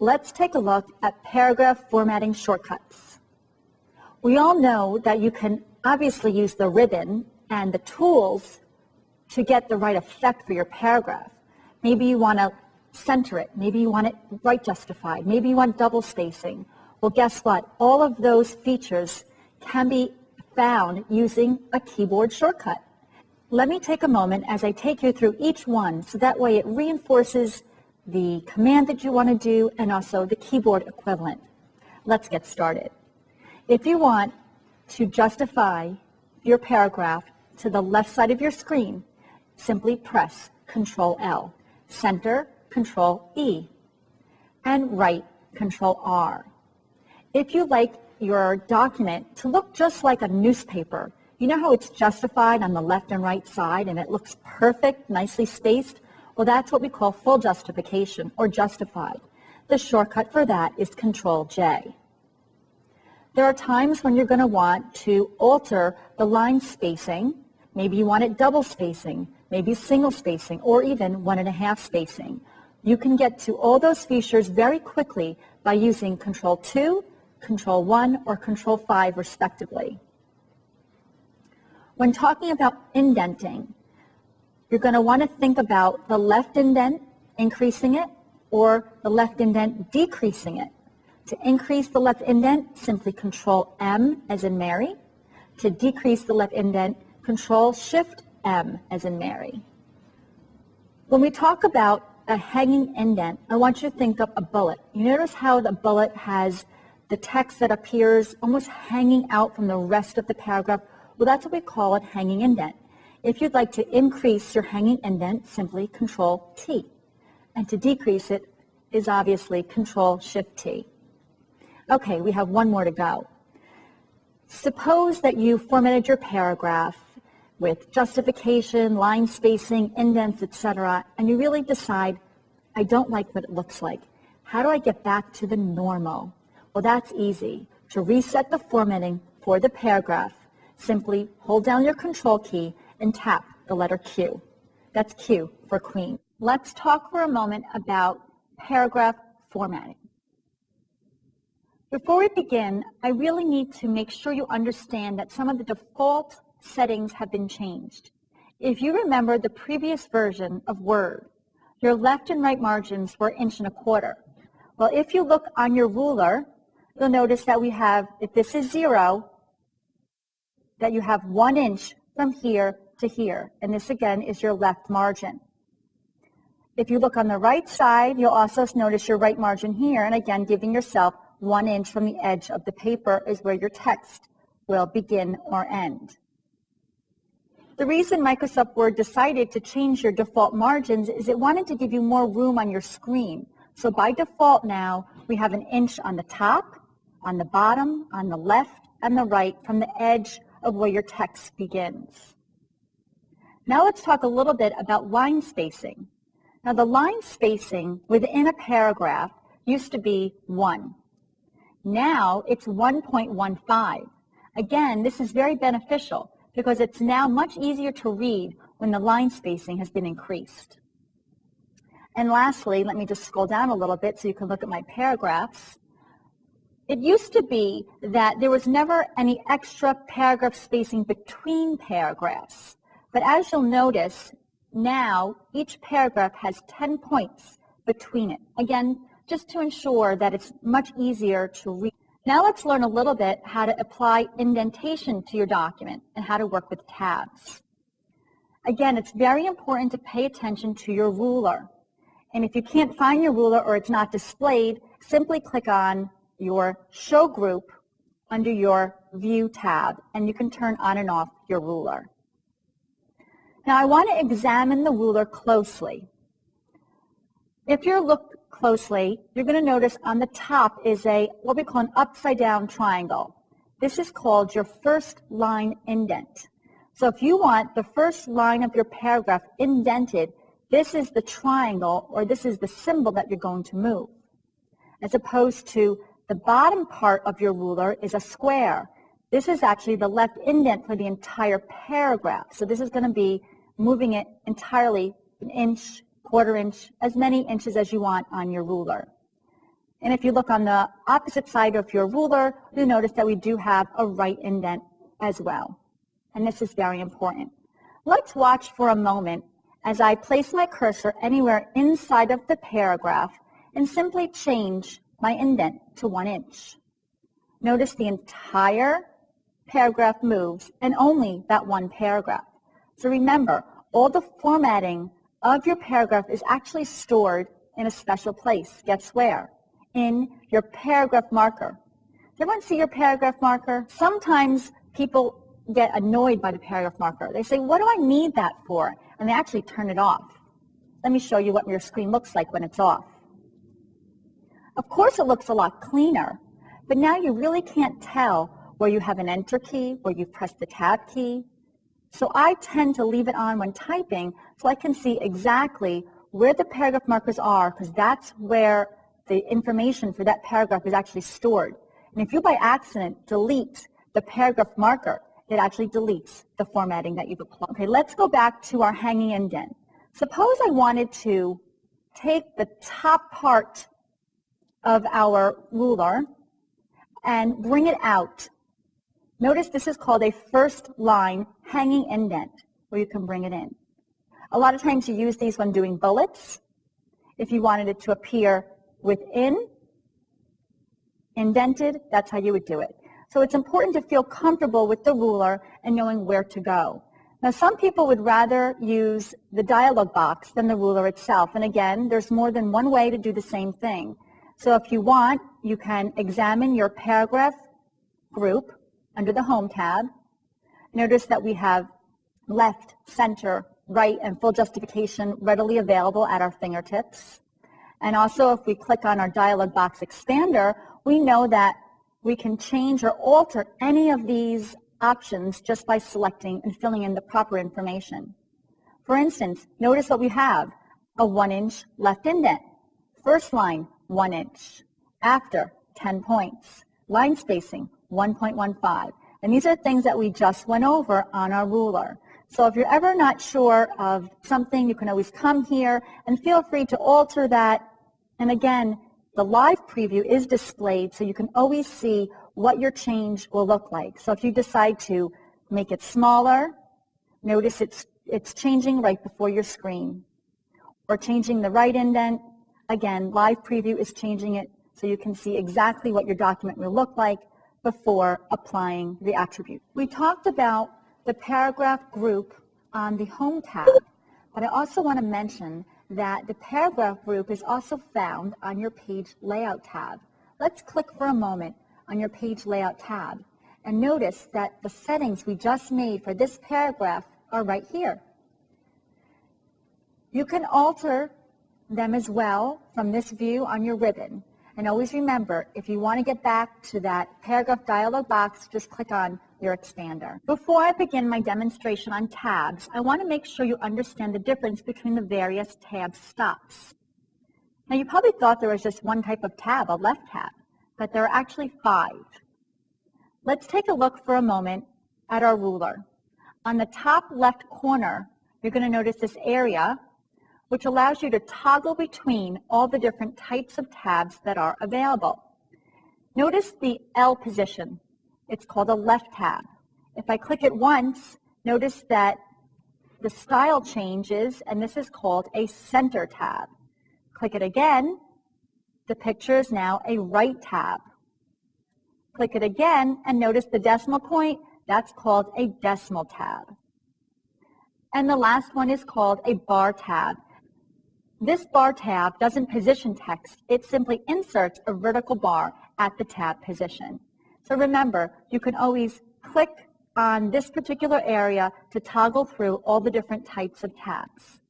let's take a look at paragraph formatting shortcuts. We all know that you can obviously use the ribbon and the tools to get the right effect for your paragraph. Maybe you want to center it. Maybe you want it right justified. Maybe you want double spacing. Well, guess what? All of those features can be found using a keyboard shortcut. Let me take a moment as I take you through each one so that way it reinforces the command that you want to do and also the keyboard equivalent. Let's get started. If you want to justify your paragraph to the left side of your screen, simply press Control-L, center, Control-E, and right, Control-R. If you like your document to look just like a newspaper, you know how it's justified on the left and right side and it looks perfect, nicely spaced? Well, that's what we call full justification or justified. The shortcut for that is Control-J. There are times when you're going to want to alter the line spacing. Maybe you want it double spacing, maybe single spacing, or even 1.5 spacing. You can get to all those features very quickly by using Control-2, Control-1, or Control-5 respectively. When talking about indenting, you're going to want to think about the left indent, increasing it, or the left indent, decreasing it. To increase the left indent, simply Control-M as in Mary. To decrease the left indent, Control-Shift-M as in Mary. When we talk about a hanging indent, I want you to think of a bullet. You notice how the bullet has the text that appears almost hanging out from the rest of the paragraph? Well, that's what we call a hanging indent. If you'd like to increase your hanging indent, simply Control-T. And to decrease it is obviously Control-Shift-T. Okay, we have one more to go. Suppose that you formatted your paragraph with justification, line spacing, indents, etc., and you really decide, I don't like what it looks like. How do I get back to the normal? Well, that's easy. To reset the formatting for the paragraph, simply hold down your Control key and tap the letter Q. That's Q for Queen. Let's talk for a moment about paragraph formatting. Before we begin, I really need to make sure you understand that some of the default settings have been changed. If you remember the previous version of Word, your left and right margins were 1.25 inches. Well, if you look on your ruler, you'll notice that we have, if this is 0, that you have 1 inch from here to here, and this again is your left margin. If you look on the right side, you'll also notice your right margin here, and again giving yourself 1 inch from the edge of the paper is where your text will begin or end. The reason Microsoft Word decided to change your default margins is it wanted to give you more room on your screen. So by default now, we have 1 inch on the top, on the bottom, on the left, and the right from the edge of where your text begins. Now let's talk a little bit about line spacing. Now the line spacing within a paragraph used to be 1. Now it's 1.15. Again, this is very beneficial because it's now much easier to read when the line spacing has been increased. And lastly, let me just scroll down a little bit so you can look at my paragraphs. It used to be that there was never any extra paragraph spacing between paragraphs. But as you'll notice, now each paragraph has 10 points between it. Again, just to ensure that it's much easier to read. Now let's learn a little bit how to apply indentation to your document and how to work with tabs. Again, it's very important to pay attention to your ruler. And if you can't find your ruler or it's not displayed, simply click on your Show Group under your View tab, and you can turn on and off your ruler. Now I want to examine the ruler closely. If you look closely, you're going to notice on the top is what we call an upside down triangle. This is called your first line indent. So if you want the first line of your paragraph indented, this is the triangle, or this is the symbol that you're going to move. As opposed to the bottom part of your ruler is a square. This is actually the left indent for the entire paragraph. So this is going to be moving it entirely 1 inch, 1/4 inch, as many inches as you want on your ruler. And if you look on the opposite side of your ruler, you'll notice that we do have a right indent as well. And this is very important. Let's watch for a moment as I place my cursor anywhere inside of the paragraph and simply change my indent to 1 inch. Notice the entire paragraph moves and only that one paragraph. So remember, all the formatting of your paragraph is actually stored in a special place. Guess where? In your paragraph marker. Does everyone see your paragraph marker? Sometimes people get annoyed by the paragraph marker. They say, what do I need that for? And they actually turn it off. Let me show you what your screen looks like when it's off. Of course it looks a lot cleaner, but now you really can't tell where you have an enter key, where you've pressed the tab key. So I tend to leave it on when typing so I can see exactly where the paragraph markers are, because that's where the information for that paragraph is actually stored. And if you by accident delete the paragraph marker, it actually deletes the formatting that you've applied. Okay, let's go back to our hanging indent. Suppose I wanted to take the top part of our ruler and bring it out. Notice this is called a first line hanging indent, where you can bring it in. A lot of times you use these when doing bullets. If you wanted it to appear within, indented, that's how you would do it. So it's important to feel comfortable with the ruler and knowing where to go. Now, some people would rather use the dialog box than the ruler itself. And again, there's more than one way to do the same thing. So if you want, you can examine your paragraph group under the Home tab. Notice that we have left, center, right, and full justification readily available at our fingertips. And also, if we click on our dialog box expander, we know that we can change or alter any of these options just by selecting and filling in the proper information. For instance, notice what we have, a 1 inch left indent. First line, 1 inch. After, 10 points. Line spacing, 1.15. And these are things that we just went over on our ruler. So if you're ever not sure of something, you can always come here and feel free to alter that. And again, the live preview is displayed so you can always see what your change will look like. So if you decide to make it smaller, notice it's changing right before your screen. Or changing the right indent, again, live preview is changing it so you can see exactly what your document will look like before applying the attribute. We talked about the paragraph group on the Home tab, but I also want to mention that the paragraph group is also found on your page layout tab. Let's click for a moment on your page layout tab and notice that the settings we just made for this paragraph are right here. You can alter them as well from this view on your ribbon. And always remember, if you want to get back to that paragraph dialog box, just click on your expander. Before I begin my demonstration on tabs, I want to make sure you understand the difference between the various tab stops. Now, you probably thought there was just one type of tab, a left tab, but there are actually 5. Let's take a look for a moment at our ruler. On the top left corner, you're going to notice this area, which allows you to toggle between all the different types of tabs that are available. Notice the L position. It's called a left tab. If I click it once, notice that the style changes, and this is called a center tab. Click it again, the picture is now a right tab. Click it again, and notice the decimal point, that's called a decimal tab. And the last one is called a bar tab. This bar tab doesn't position text, it simply inserts a vertical bar at the tab position. So remember, you can always click on this particular area to toggle through all the different types of tabs.